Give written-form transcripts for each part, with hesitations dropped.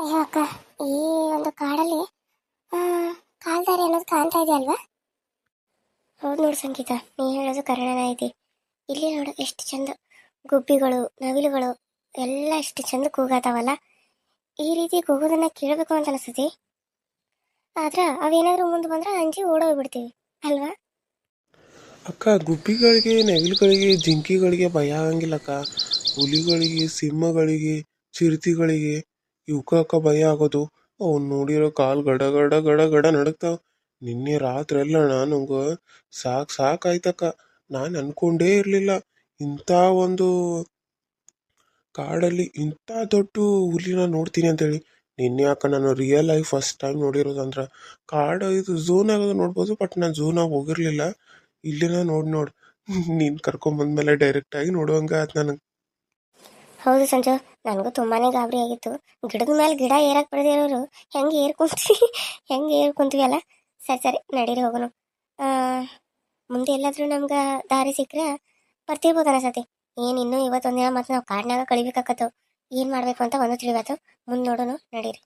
ಅಯ್ಯೋ ಅಕ್ಕ, ಈ ಒಂದು ಕಾಡಲ್ಲಿ ಆ, ಕಾಲ್ದಾರಿ ಅನ್ನೋದು ಕಾಣ್ತಾ ಇದೆ ಅಲ್ವಾ? ಹೌದು ನೋಡು ಸಂಗೀತ, ನೀ ಹೇಳೋದು ಕರೆಕ್ಟ್ ಐತಿ. ಇಲ್ಲಿ ನೋಡು ಎಷ್ಟು ಚಂದ ಗುಬ್ಬಿಗಳು, ನವಿಲುಗಳು ಎಲ್ಲ ಎಷ್ಟು ಚಂದ ಕೂಗಾತಾವಲ್ಲ. ಈ ರೀತಿ ಕೂಗೋದನ್ನ ಕೇಳಬೇಕು ಅಂತ ಅನಿಸ್ತತಿ. ಆದ್ರ ಅವೇನಾದ್ರೂ ಮುಂದೆ ಬಂದ್ರೆ ಅಂಜಿ ಓಡೋಗ್ಬಿಡ್ತೀವಿ ಅಲ್ವಾ? ಅಕ್ಕ, ಗುಬ್ಬಿಗಳಿಗೆ, ನವಿಲುಗಳಿಗೆ, ಜಿಂಕಿಗಳಿಗೆ ಭಯ ಆಗಂಗಿಲ್ಲಕ್ಕ. ಹುಲಿಗಳಿಗೆ, ಸಿಂಹಗಳಿಗೆ, ಚಿರತೆಗಳಿಗೆ ಇವಕ್ಕ ಅಕ್ಕ ಭಯ ಆಗೋದು. ಅವ್ನು ನೋಡಿರೋ ಕಾಲು ಗಡ ಗಡ ಗಡ ಗಡ ನಡುಗ್ತಾವ. ನಿನ್ನೆ ರಾತ್ರಿ ಎಲ್ಲ ನನಗೆ ಸಾಕಾಯ್ತಕ್ಕ. ನಾನು ಅನ್ಕೊಂಡೇ ಇರಲಿಲ್ಲ ಇಂಥ ಒಂದು ಕಾಡಲ್ಲಿ ಇಂಥ ದೊಡ್ಡ ಹುಲಿನ ನೋಡ್ತೀನಿ ಅಂತೇಳಿ. ನಿನ್ನೆ ಅಕ್ಕ ನಾನು ರಿಯಲ್ ಲೈಫ್ ಫಸ್ಟ್ ಟೈಮ್ ನೋಡಿರೋದಂದ್ರೆ ಕಾಡು ಇದು ಝೂನ್ ಆಗೋದು ನೋಡ್ಬೋದು, ಬಟ್ ನಾನು ಝೂನಾಗ ಹೋಗಿರಲಿಲ್ಲ. ಇಲ್ಲಿನ ನೋಡಿ ನೀನು ಕರ್ಕೊಂಬಂದ್ಮೇಲೆ ಡೈರೆಕ್ಟಾಗಿ ನೋಡುವಂಗೆ ಆಯ್ತು ನನಗೆ. ಹೌದು ಸಂಜು, ನನಗೂ ತುಂಬಾನೇ ಗಾಬರಿ ಆಗಿತ್ತು. ಗಿಡದ ಮೇಲೆ ಗಿಡ ಏರಕ್ ಬಿಡದಿರೋರು ಹೆಂಗೆ ಏರ್ಕೊಂತೀವಿ ಹೆಂಗೆ ಏರ್ಕೊಂತೀವಿ ಅಲ್ಲ. ಸರಿ ಸರಿ, ನಡೀರಿ ಹೋಗೋಣ. ಆ, ಮುಂದೆ ಎಲ್ಲಾದ್ರೂ ನಮ್ಗೆ ದಾರಿ ಸಿಕ್ಕರೆ ಬರ್ತಿರ್ಬೋದು ಅನ್ಸತಿ. ಏನು ಇನ್ನೂ ಇವತ್ತೊಂದಿನ ಮತ್ತೆ ನಾವು ಕಾಡಿನಾಗ ಕಳಿಬೇಕಾಕತ್ತು. ಏನು ಮಾಡಬೇಕು ಅಂತ ಒಂದು ತಿಳಿಬೇಕು. ಮುಂದೆ ನೋಡೋಣ, ನಡೀರಿ.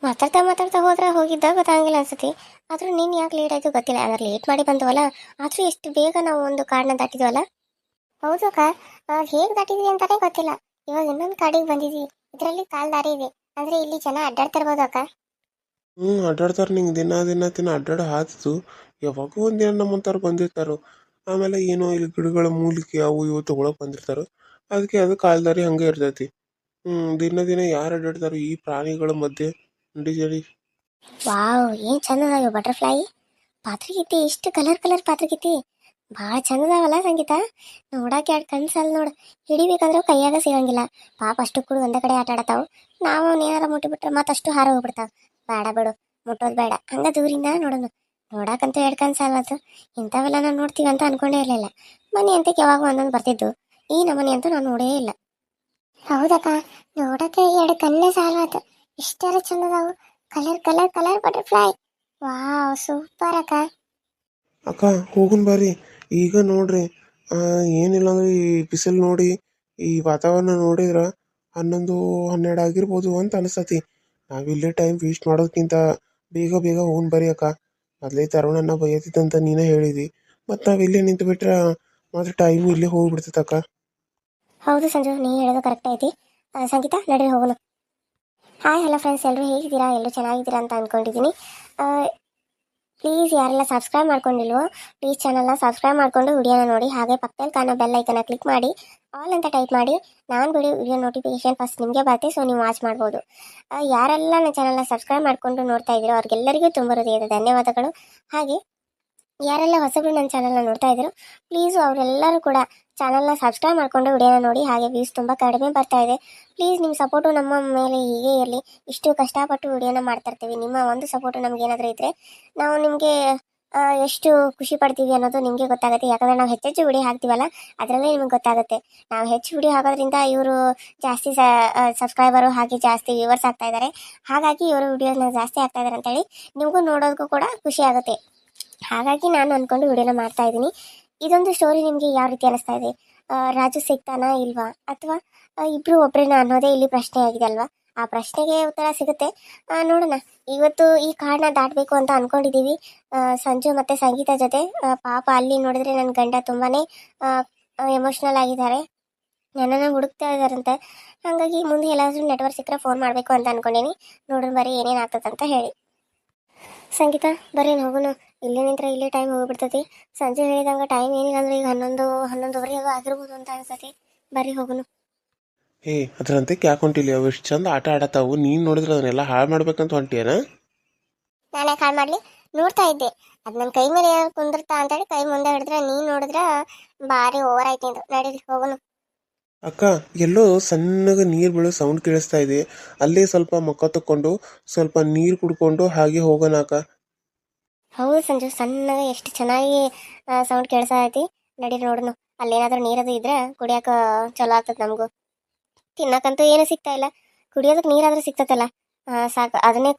ಮಾತಾಡ್ತಾ ಮಾತಾಡ್ತಾ ಹೋದ್ರೆ ಹೋಗಿದ್ದ ಗೊತ್ತಾಗಂಗಿಲ್ಲ ಅನ್ಸತಿ. ಆದ್ರೂ ನೀನು ಯಾಕೆ ಲೇಟ್ ಆಯ್ತು ಗೊತ್ತಿಲ್ಲ. ಅಂದ್ರೆ ಲೇಟ್ ಮಾಡಿ ಬಂದವಲ್ಲ, ಆದ್ರೂ ಎಷ್ಟು ಬೇಗ ನಾವು ಒಂದು ಕಾಡನ್ನ ದಾಟಿದ್ವಲ್ಲ. ಹೌದು ಅಕ್ಕ, ಹೇಗೆ ದಾಟಿದ್ವಿ ಅಂತಾನೆ ಗೊತ್ತಿಲ್ಲ. ಇವಾಗ ಇನ್ನೊಂದು ಕಾಡಿಗೆ ಬಂದಿದ್ವಿ. ಇದರಲ್ಲಿ ಕಾಲ್ ದಾರಿ ಇದೆ, ಅಂದ್ರೆ ಇಲ್ಲಿ ಜನ ಅಡ್ಡಾಡ್ತಿರ್ಬೋದು ಅಕ್ಕ. ಅಡ್ಡಾಡ್ತಾರೆ. ನಿಂಗೆ ದಿನ ಅಡ್ಡಾಡೋ ಹಾದಿತು ಯಾವಾಗೂ ಒಂದಿನ ನಮ್ಮಂಥವ್ರು ಬಂದಿರ್ತಾರೋ. ಆಮೇಲೆ ಏನೋ ಇಲ್ಲಿ ಗಿಡಗಳ ಮೂಲಿಕೆ ಅವು ಇವು ತೊಗೊಳಕ್ ಬಂದಿರ್ತಾರೋ. ಅದಕ್ಕೆ ಅದು ಕಾಲ್ದಾರಿ ಹಂಗೆ ಇರ್ತೈತಿ. ದಿನ ಯಾರು ಅಡ್ಡಾಡ್ತಾರೋ ಈ ಪ್ರಾಣಿಗಳ ಮಧ್ಯೆ. ನಡಿ. ವಾವ್, ಏನ್ ಚಂದ ಅದಾವ ಬಟರ್ಫ್ಲೈ ಪಾತ್ರಿಗಿತ್ತಿ. ಇಷ್ಟು ಕಲರ್ ಕಲರ್ ಪಾತ್ರಿಗಿತ್ತಿ ಭಾಳ ಚಂದ ಅದಾವಲ್ಲ ಸಂಗೀತ. ನೋಡಕ್ಕೆ ಎರಡು ಕಣ್ಸಲ್ ನೋಡು. ಹಿಡಿಬೇಕಂದ್ರೆ ಕೈಯಾಗ ಸಿಗಂಗಿಲ್ಲ. ಪಾಪ ಅಷ್ಟು ಕೂಡ ಒಂದೇ ಕಡೆ ಆಟ ಆಡತಾವು. ನಾವು ಏನಾರ ಮುಟ್ಟಿಬಿಟ್ರೆ ಮತ್ತಷ್ಟು ಹಾರ ಹೋಗ್ಬಿಡ್ತಾವ. ಬೇಡ ಬಿಡು, ಮುಟ್ಟೋದು ಬೇಡ. ಹಂಗ ದೂರಿಂದ ನೋಡೋಣ. ನೋಡಕ್ಕಂತೂ ಎರಡು ಕನ್ಸಲ್ವತ್ತು. ಇಂಥವೆಲ್ಲ ನಾವು ನೋಡ್ತೀವಿ ಅಂತ ಅನ್ಕೊಂಡೇ ಇರಲಿಲ್ಲ. ಮನೆ ಅಂತಕ್ಕೆ ಯಾವಾಗ ಒಂದೊಂದು ಬರ್ತಿದ್ದು, ಈ ನಮನೆ ಅಂತೂ ನಾನು ನೋಡೇ ಇಲ್ಲ. ಹೌದಕ್ಕ, ನೋಡಕ್ಕೆ ಎರಡು ಕಣ್ಣೇ ಸಾಲವತ್ತು. ಇಷ್ಟಾರ ಚಂದ ಅದಾವು. Colour colour colour butterfly. Wow, super ಅಕ್ಕ. ಅಕ್ಕ, ಹೋಗುನ್ ಬರ್ರಿ. ಈಗ ನೋಡ್ರಿ, ಏನಿಲ್ಲ ಅಂದ್ರೆ ಈ ಬಿಸಿಲು ನೋಡಿ, ಈ ವಾತಾವರಣ ನೋಡಿದ್ರ 11, 12 ಆಗಿರ್ಬೋದು ಅಂತ ಅನಿಸ್ತತಿ. ನಾವಿಲ್ಲೇ ಟೈಮ್ ವೇಸ್ಟ್ ಮಾಡೋದಕ್ಕಿಂತ ಬೇಗ ಬೇಗ ಹೋಗುನ್ ಬರ್ರಿ ಅಕ್ಕ. ಮೊದಲೇ ತರುಣನ್ನ ಬೈಯತ್ತಿತ್ತಂತ ನೀನೇ ಹೇಳಿದಿ. ಮತ್ತು ನಾವಿಲ್ಲೇ ನಿಂತು ಬಿಟ್ರೆ ಮತ್ತೆ ಟೈಮ್ ಇಲ್ಲೇ ಹೋಗ್ಬಿಡ್ತೈತಕ್ಕ. ಹೌದು ಸಂಜು, ನೀ ಹೇಳೋದು ಕರೆಕ್ಟ್ ಐತಿ. ಸಂಗೀತ, ನಡ್ರಿ ಹೋಗೋಣ. ಹಾಯ್ ಹಲೋ ಫ್ರೆಂಡ್ಸ್, ಎಲ್ಲರೂ ಹೇಗಿದ್ದೀರಾ? ಎಲ್ಲರೂ ಚೆನ್ನಾಗಿದ್ದೀರಾ ಅಂತ ಅಂದ್ಕೊಂಡಿದ್ದೀನಿ. ಪ್ಲೀಸ್ ಯಾರೆಲ್ಲ ಸಬ್ಸ್ಕ್ರೈಬ್ ಮಾಡ್ಕೊಂಡಿಲ್ವೋ ಪ್ಲೀಸ್ ಚಾನಲ್ನ ಸಬ್ಸ್ಕ್ರೈಬ್ ಮಾಡ್ಕೊಂಡು ವಿಡಿಯೋನ ನೋಡಿ. ಹಾಗೆ ಪಕ್ಕದಲ್ಲಿ ಕಾಣೋ ಬೆಲ್ ಐಕನ್ನ ಕ್ಲಿಕ್ ಮಾಡಿ ಆಲ್ ಅಂತ ಟೈಪ್ ಮಾಡಿ. ನಾನು ವಿಡಿಯೋ ನೋಟಿಫಿಕೇಶನ್ ಫಸ್ಟ್ ನಿಮಗೆ ಬರುತ್ತೆ, ಸೊ ನೀವು ವಾಚ್ ಮಾಡ್ಬೋದು. ಯಾರೆಲ್ಲ ನನ್ನ ಚಾನಲ್ನ ಸಬ್ಸ್ಕ್ರೈಬ್ ಮಾಡ್ಕೊಂಡು ನೋಡ್ತಾ ಇದ್ದೀರೋ ಅವ್ರಿಗೆಲ್ಲರಿಗೂ ತುಂಬ ಹೃದಯದ ಧನ್ಯವಾದಗಳು. ಹಾಗೆ ಯಾರೆಲ್ಲ ಹೊಸಬ್ರು ನನ್ನ ಚಾನಲ್ನ ನೋಡ್ತಾ ಇದ್ರು, ಪ್ಲೀಸು ಅವರೆಲ್ಲರೂ ಕೂಡ ಚಾನಲ್ನ ಸಬ್ಸ್ಕ್ರೈಬ್ ಮಾಡ್ಕೊಂಡು ವಿಡಿಯೋನ ನೋಡಿ. ಹಾಗೆ ವ್ಯೂಸ್ ತುಂಬ ಕಡಿಮೆ ಬರ್ತಾ ಇದೆ. ಪ್ಲೀಸ್ ನಿಮ್ಮ ಸಪೋರ್ಟು ನಮ್ಮ ಮೇಲೆ ಹೀಗೆ ಇರಲಿ. ಇಷ್ಟು ಕಷ್ಟಪಟ್ಟು ವಿಡಿಯೋನ ಮಾಡ್ತಾ ಇರ್ತೀವಿ. ನಿಮ್ಮ ಒಂದು ಸಪೋರ್ಟು ನಮಗೇನಾದರೂ ಇದ್ದರೆ ನಾವು ನಿಮಗೆ ಎಷ್ಟು ಖುಷಿ ಪಡ್ತೀವಿ ಅನ್ನೋದು ನಿಮಗೆ ಗೊತ್ತಾಗುತ್ತೆ. ಯಾಕಂದರೆ ನಾವು ಹೆಚ್ಚೆಚ್ಚು ವಿಡಿಯೋ ಹಾಕ್ತೀವಲ್ಲ, ಅದರಲ್ಲೇ ನಿಮಗೆ ಗೊತ್ತಾಗುತ್ತೆ. ನಾವು ಹೆಚ್ಚು ವಿಡಿಯೋ ಹಾಕೋದ್ರಿಂದ ಇವರು ಜಾಸ್ತಿ ಸಬ್ಸ್ಕ್ರೈಬರು ಹಾಗೆ ಜಾಸ್ತಿ ವ್ಯೂವರ್ಸ್ ಆಗ್ತಾ ಇದ್ದಾರೆ. ಹಾಗಾಗಿ ಇವರು ವಿಡಿಯೋನ ಜಾಸ್ತಿ ಆಗ್ತಾ ಇದ್ದಾರೆ ಅಂತೇಳಿ ನಿಮಗೂ ನೋಡೋದಕ್ಕೂ ಕೂಡ ಖುಷಿ ಆಗುತ್ತೆ. ಹಾಗಾಗಿ ನಾನು ಅಂದ್ಕೊಂಡು ವಿಡಿಯೋನ ಮಾಡ್ತಾ ಇದ್ದೀನಿ. ಇದೊಂದು ಸ್ಟೋರಿ ನಿಮಗೆ ಯಾವ ರೀತಿ ಅನಿಸ್ತಾ ಇದೆ? ರಾಜು ಸಿಗ್ತಾನಾ ಇಲ್ವಾ, ಅಥವಾ ಇಬ್ರು ಒಬ್ರೇನಾ ಅನ್ನೋದೇ ಇಲ್ಲಿ ಪ್ರಶ್ನೆ ಆಗಿದೆ ಅಲ್ವಾ? ಆ ಪ್ರಶ್ನೆಗೆ ಉತ್ತರ ಸಿಗುತ್ತೆ. ನೋಡೋಣ. ಇವತ್ತು ಈ ಕಾಡನ್ನ ದಾಟಬೇಕು ಅಂತ ಅನ್ಕೊಂಡಿದ್ದೀವಿ, ಸಂಜು ಮತ್ತು ಸಂಗೀತ ಜೊತೆ. ಪಾಪ ಅಲ್ಲಿ ನೋಡಿದ್ರೆ ನನ್ನ ಗಂಡ ತುಂಬಾನೇ ಎಮೋಷ್ನಲ್ ಆಗಿದ್ದಾರೆ. ನನ್ನನ್ನು ಹುಡುಕ್ತಾ ಇದ್ದಾರಂತೆ. ಹಾಗಾಗಿ ಮುಂದೆ ಎಲ್ಲಾದ್ರೂ ನೆಟ್ವರ್ಕ್ ಸಿಕ್ಕರೆ ಫೋನ್ ಮಾಡಬೇಕು ಅಂತ ಅನ್ಕೊಂಡೀನಿ. ನೋಡೋಣ ಬರೀ ಏನೇನು ಆಗ್ತದಂತ ಹೇಳಿ. ಸಂಗೀತ, ಬರ್ರಿ ಹೋಗೋಣ. ಇಲ್ಲೇ ನಿಂತ್ರೆ ಇಲ್ಲೇ ಟೈಮ್ ಹೋಗ್ಬಿಡ್ತೈತಿ. ಸಂಜೆ ಹೇಳಿದಂಗೆ ಟೈಮ್ ಏನಿಲ್ಲ ಅಂದ್ರೆ ಈಗ 11, 11:30 ಆಗಿರ್ಬೋದು ಅಂತ ಅನ್ಸತಿ. ಬರ್ರಿ ಹೋಗೋಣ. ಅದ್ರಂತೆ ಯಾಕೆ ಹೊಂಟಿಲ್ಲ? ಅವು ಎಷ್ಟು ಚಂದ ಆಟ ಆಡತ್ತಾವು. ನೀನು ನೋಡಿದ್ರೆ ಅದನ್ನೆಲ್ಲ ಹಾಳು ಮಾಡ್ಬೇಕಂತ ಹೊಂಟಿಯೇನ? ನಾನೇ ಕಾಲ್ ಮಾಡ್ಲಿ, ನೋಡ್ತಾ ಇದ್ದೆ. ಅದು ನನ್ನ ಕೈ ಮೇಲೆ ಏನಾದ್ರು ಕುಂದಿರ್ತಾ ಅಂತೇಳಿ ಕೈ ಮುಂದೆ ಹಿಡಿದ್ರೆ ನೀನು ನೋಡಿದ್ರೆ ಭಾರಿ ಓವರ್ ಆಯ್ತು ನಿಂದು. ನಡೀರಿ ಹೋಗೋಣ. ಅಕ್ಕ, ಎಲ್ಲೋ ಸಣ್ಣಗೆ ನೀರು ಬೀಳೋ ಸೌಂಡ್ ಕೇಳಿಸ್ತಾ ಇದೆ. ಅಲ್ಲೇ ಸ್ವಲ್ಪ ಮುಖ ತಕ್ಕೊಂಡು ಸ್ವಲ್ಪ ನೀರು ಕುಡ್ಕೊಂಡು ಹಾಗೆ ಹೋಗೋಣ ಅಕ್ಕ. ಹೌದು ಸಂಜು, ಸಣ್ಣಗೆ ಎಷ್ಟು ಚೆನ್ನಾಗಿ ಸೌಂಡ್ ಕೇಳಿಸತೈತಿ. ನಡೀರಿ ನೋಡೋಣ. ಅಲ್ಲೇನಾದ್ರೂ ನೀರದು ಇದ್ರೆ ಕುಡಿಯಾಕ ಚಲೋ ಆಗ್ತದೆ ನಮಗೂ. ತಿನ್ನಕ್ಕಂತೂ ಏನು ಸಿಗ್ತಾ ಇಲ್ಲ, ಕುಡಿಯೋದಕ್ಕೆ ನೀರಾದ್ರೂ ಸಿಗ್ತತಲ್ಲ, ಸಾಕು. ಅದನ್ನೇ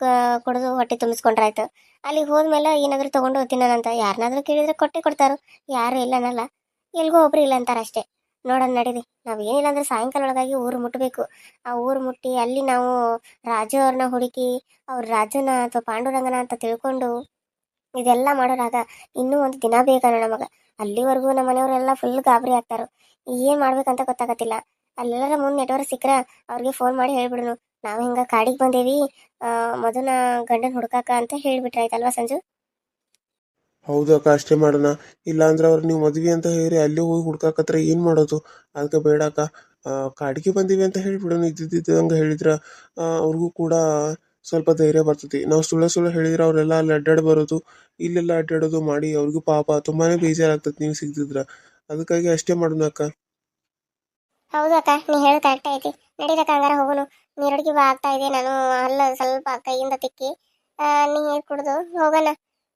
ಕುಡಿದು ಹೊಟ್ಟೆ ತುಂಬಿಸ್ಕೊಂಡ್ರಾಯ್ತು. ಅಲ್ಲಿಗೆ ಹೋದ್ಮೇಲೆ ಏನಾದರೂ ತೊಗೊಂಡು ತಿನ್ನೋಣಂತ ಯಾರನ್ನಾದ್ರೂ ಕೇಳಿದ್ರೆ ಕೊಟ್ಟೆ ಕೊಡ್ತಾರೋ. ಯಾರು ಇಲ್ಲ ಅನ್ನಲ್ಲ, ಎಲ್ಗೋ ಒಬ್ರು ಇಲ್ಲ ಅಂತಾರ ಅಷ್ಟೇ. ನೋಡೋಣ ನಡೀರಿ. ನಾವು ಏನಿಲ್ಲ ಅಂದ್ರೆ ಸಾಯಂಕಾಲ ಒಳಗಾಗಿ ಊರು ಮುಟ್ಟಬೇಕು. ಆ ಊರು ಮುಟ್ಟಿ ಅಲ್ಲಿ ನಾವು ರಾಜು ಅವ್ರನ್ನ ಹುಡುಕಿ ಅವ್ರ ರಾಜನ ಅಥವಾ ಪಾಂಡುರಂಗನ ಅಂತ ತಿಳ್ಕೊಂಡು ಇದೆಲ್ಲ ಮಾಡೋರಾಗ ಇನ್ನೂ ಒಂದು ದಿನ ಬೇಕಲ್ಲ ನಮಗೆ. ಅಲ್ಲಿವರೆಗೂ ನಮ್ಮ ಮನೆಯವರೆಲ್ಲ ಫುಲ್ ಗಾಬರಿ ಆಗ್ತಾರೋ. ಏನು ಮಾಡ್ಬೇಕಂತ ಗೊತ್ತಾಗತ್ತಿಲ್ಲ. ಅಲ್ಲೆಲ್ಲರ ಮುಂದೆ ನೆಟ್ವರ್ಕ್ ಸಿಕ್ಕರ ಅವ್ರಿಗೆ ಫೋನ್ ಮಾಡಿ ಹೇಳ್ಬಿಡುನು, ನಾವು ಹಿಂಗೆ ಕಾಡಿಗೆ ಬಂದೇವಿ, ಮಧುನ ಗಂಡನ ಹುಡ್ಕಾಕ ಅಂತ ಹೇಳ್ಬಿಟ್ರಾಯ್ತಲ್ವಾ ಸಂಜು. ಹೌದು ಅಕ್ಕ, ಅಷ್ಟೇ ಮಾಡೋಣ. ಇಲ್ಲಾಂದ್ರೆ ಅವ್ರು ನೀವು ಮದ್ವಿ ಅಂತ ಹೇಳಿ ಅಲ್ಲೇ ಹೋಗಿ ಹುಡ್ಕಾಕತ್ರ ಏನು ಮಾಡೋದು? ಅದಕ್ಕೆ ಬೇಡ ಅಕ್ಕ. ಕಾಡಿಗೆ ಬಂದೀವಿ ಅಂತ ಹೇಳ್ಬಿಡೋಣ, ಇದ್ದಿದ್ದಂಗೆ ಹೇಳಿದ್ರೆ ಅವ್ರಿಗೂ ಕೂಡ ಸ್ವಲ್ಪ ಧೈರ್ಯ ಬರ್ತೈತಿ. ನಾವು ಸುಳ್ಳು ಸುಳ್ಳು ಹೇಳಿದ್ರೆ ಅವರೆಲ್ಲ ಅಲ್ಲಿ ಅಡ್ಡಾಡಿ ಬರೋದು, ಇಲ್ಲೆಲ್ಲ ಅಡ್ಡಾಡೋದು ಮಾಡಿ ಅವ್ರಿಗೂ ಪಾಪ ತುಂಬಾನೇ ಬೇಜಾರಾಗ್ತದೆ ನೀವು ಸಿಗ್ದಿದ್ರ. ಅದಕ್ಕಾಗಿ ಅಷ್ಟೇ ಮಾಡೋಣ ಅಕ್ಕ. ಹೌದು ಅಕ್ಕ, ನೀ ಹೇಳಿ ಕರೆಕ್ಟ್ ಐತಿ. ನಡೀರಕ್ಕ, ಹಂಗಾರ ಹೋಗೋನು. ನೀರಡಿಗೆ ಬಾ ಆಗ್ತಾ ಇದೆ, ನಾನು ಅಲ್ಲ ಸ್ವಲ್ಪ ಕೈಯಿಂದ ತಿಕ್ಕಿ ನೀರು ಕುಡ್ದು ಹೋಗೋಣ.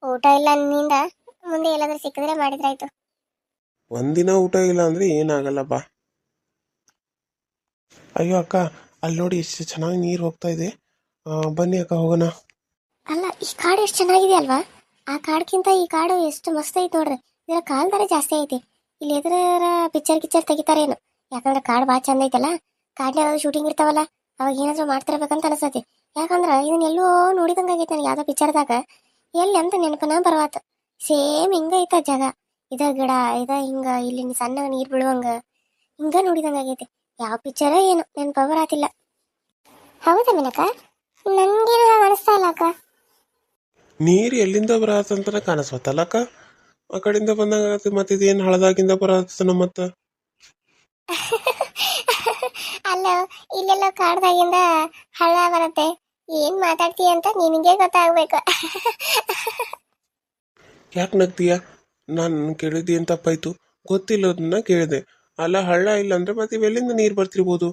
ಊಟ ಇಲ್ಲ ನಿನ್ನಿಂದ, ಮುಂದೆ ಎಲ್ಲಾದ್ರೂ ಸಿಕ್ಕಿದ್ರೆ ಮಾಡಿದ್ರಾಯ್ತು. ಒಂದಿನ ಊಟ ಇಲ್ಲ ಅಂದ್ರೆ ಏನಾಗಲ್ಲ ಬಾ. ಅಯ್ಯೋ ಅಕ್ಕ, ಅಲ್ಲಿ ನೋಡಿ ಎಷ್ಟು ಚೆನ್ನಾಗಿ ನೀರು ಹೋಗ್ತಾ ಇದೆ. ಬನ್ನಿ ಅಕ್ಕ ಹೋಗೋಣ. ಅಲ್ಲ, ಈ ಕಾಡು ಎಷ್ಟು ಚೆನ್ನಾಗಿದೆ ಅಲ್ವಾ? ಆ ಕಾಡ್ಕಿಂತ ಈ ಕಾಡು ಎಷ್ಟು ಮಸ್ತ್ ಐತಿ ನೋಡ್ರಿ. ಇದರ ಕಾಲ್ದಾರೆ ಜಾಸ್ತಿ ಐತಿ. ಇಲ್ಲಿ ಎದುರ ಪಿಕ್ಚರ್ ಗಿಚ್ಚರ್ ತೆಗಿತಾರೇನು? ಯಾಕಂದ್ರೆ ಕಾಡು ಭಾಳ ಚಂದ ಐತಲ್ಲ. ಕಾಡ್ನಾಗ ಶೂಟಿಂಗ್ ಇರ್ತಾವಲ್ಲ, ಅವಾಗ ಏನಾದ್ರು ಮಾಡ್ತಿರ್ಬೇಕಂತ ಅನಿಸ್ತೈತಿ. ಯಾಕಂದ್ರೆ ಇದನ್ನ ಎಲ್ಲೋ ನೋಡಿದಂಗಾಗೈತೆ ನನಗೆ, ಯಾವುದೋ ಪಿಕ್ಚರ್ದಾಗ. ಎಲ್ಲಿ ಅಂತ ನೆನಪನ ಬರವಾತ. ಸೇಮ್ ಹಿಂಗ ಐತ ಜಾಗ. ಇದ ಗಿಡ ಇದ ಹಿಂಗ, ಇಲ್ಲಿ ಸಣ್ಣ ನೀರ್ ಬೀಳುವಂಗ ಹಿಂಗ ನೋಡಿದಂಗಾಗೈತಿ. ಯಾವ ಪಿಕ್ಚರ ಏನು ನೆನಪ ಬರಾತಿಲ್ಲ. ಹೌದಾ ಮಿನಕ? ನನ್ಗೇನು ಅನಿಸ್ತಾ ಇಲ್ಲ ಅಕ್ಕ. ನೀರು ಎಲ್ಲಿಂದ ಬರತ್ತಂತ ಕಾಣಿಸ್ವತ್ತಲ್ಲ ಅಕ್ಕ. ಆ ಕಡೆಯಿಂದ ಬಂದಾಗ ಮತ್ತೆ ಇದೇನು ಹಳದಾಗಿಂದ ಬರತ್ತ ಮತ್ತೆ. ಅಲ್ಲ, ಇಲ್ಲೆಲ್ಲ ಕಾಡ್ದಾಗಿಂದ ಹಳ್ಳ ಬರತ್ತೆ. ಏನ್ ಮಾತಾಡ್ತೀಯ ಅಂತ ನಿನಗೆ ಗೊತ್ತಾಗ್ಬೇಕು. ಯಾಕೆ ನಗ್ತೀಯ? ನಾನು ಕೇಳಿದ್ದು ಏನು ತಪ್ಪಾಯ್ತು? ಗೊತ್ತಿಲ್ಲದನ್ನ ಕೇಳಿದೆ. ಅಲ್ಲ, ಹಳ್ಳ ಇಲ್ಲ ಅಂದ್ರೆ ಮತ್ತೆ ಇವೆಲ್ಲಿಂದ ನೀರು ಬರ್ತಿರ್ಬೋದು?